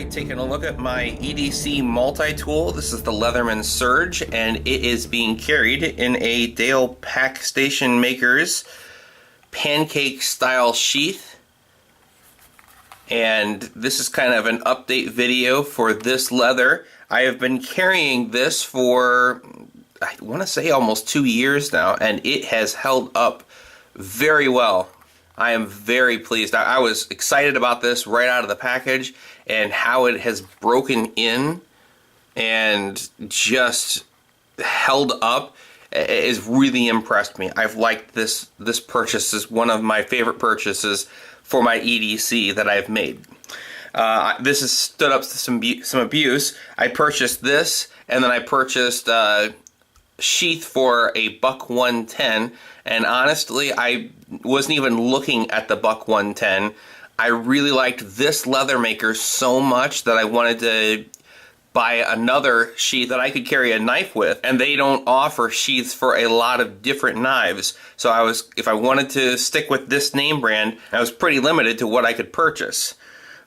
Alright, taking a look at my EDC multi-tool. This is the Leatherman Surge, and it is being carried in a Dale Pack Station Makers pancake style sheath. And this is kind of an update video for this leather. I have been carrying this for, I want to say, almost 2 years now, and it has held up very well. I am very pleased. I was excited about this right out of the package, and how it has broken in and just held up has really impressed me. I've liked this purchase. Is one of my favorite purchases for my EDC that I've made. This has stood up to some abuse. I purchased this, and then I purchased Sheath for a $110, and honestly, I wasn't even looking at the $110. I really liked this leather maker so much that I wanted to buy another sheath that I could carry a knife with, and they don't offer sheaths for a lot of different knives. So if I wanted to stick with this name brand, I was pretty limited to what I could purchase.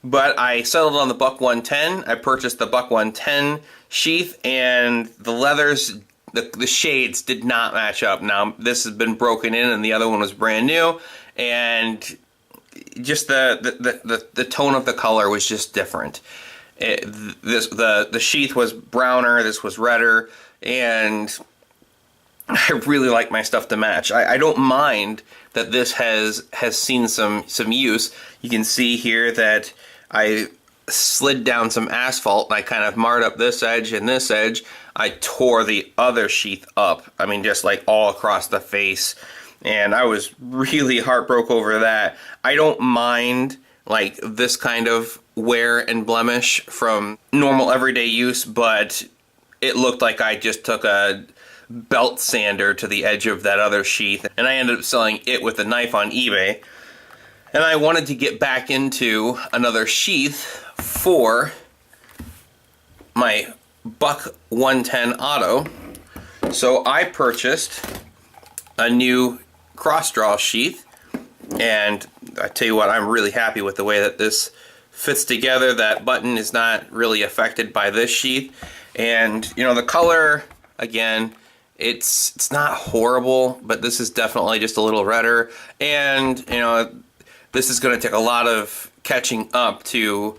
But I settled on the $110. I purchased the $110 sheath, and the leathers, the shades did not match up. Now this has been broken in, and the other one was brand new, and just the tone of the color was just different. The sheath was browner, this was redder, and I really like my stuff to match. I don't mind that this has seen some use. You can see here that I slid down some asphalt, and I kind of marred up this edge and this edge. I tore the other sheath up. I mean, just like all across the face. And I was really heartbroken over that. I don't mind like this kind of wear and blemish from normal everyday use, but it looked like I just took a belt sander to the edge of that other sheath, and I ended up selling it with a knife on eBay. And I wanted to get back into another sheath for my $110 Auto, so I purchased a new cross draw sheath, and I tell you what, I'm really happy with the way that this fits together. That button is not really affected by this sheath, and you know, the color, again, it's not horrible, but this is definitely just a little redder, and you know, this is going to take a lot of catching up to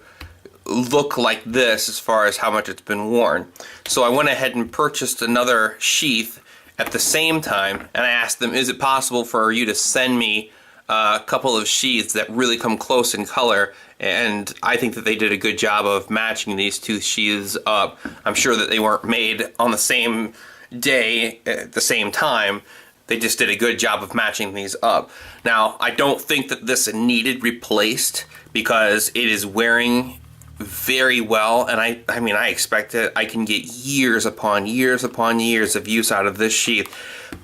look like this as far as how much it's been worn. So I went ahead and purchased another sheath at the same time, and I asked them, is it possible for you to send me a couple of sheaths that really come close in color? And I think that they did a good job of matching these two sheaths up. I'm sure that they weren't made on the same day at the same time. They just did a good job of matching these up. Now, I don't think that this needed replaced because it is wearing very well, and I mean, I expect that I can get years upon years upon years of use out of this sheath.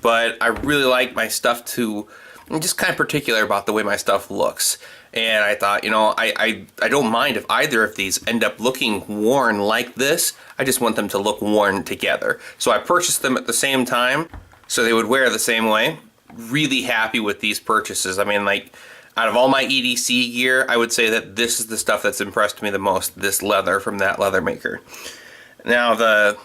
But I really like my stuff to, I'm just kind of particular about the way my stuff looks. And I thought, you know, I don't mind if either of these end up looking worn like this. I just want them to look worn together. So I purchased them at the same time so they would wear the same way. Really happy with these purchases. I mean, like, out of all my EDC gear, I would say that this is the stuff that's impressed me the most, this leather from that leather maker. Now, the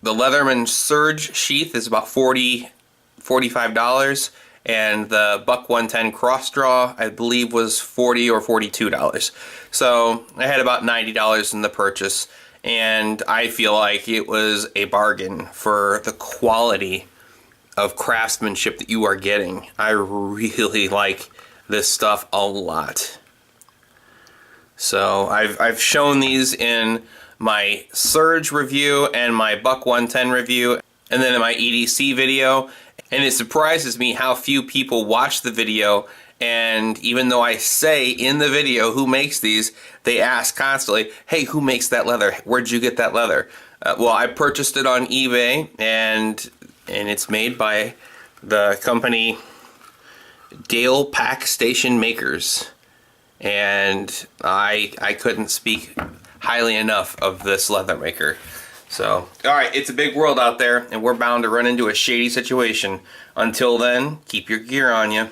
Leatherman Surge sheath is about $45, and the $110 cross draw, I believe, was $40 or $42. So I had about $90 in the purchase, and I feel like it was a bargain for the quality of craftsmanship that you are getting. I really like this stuff a lot. So I've shown these in my Surge review and my $110 review, and then in my EDC video, and it surprises me how few people watch the video. And even though I say in the video who makes these, they ask constantly, hey, who makes that leather? Where'd you get that leather? Well, I purchased it on eBay, and it's made by the company Dale Pack Station Makers, and I couldn't speak highly enough of this leather maker. So, alright, it's a big world out there, and we're bound to run into a shady situation. Until then, keep your gear on you.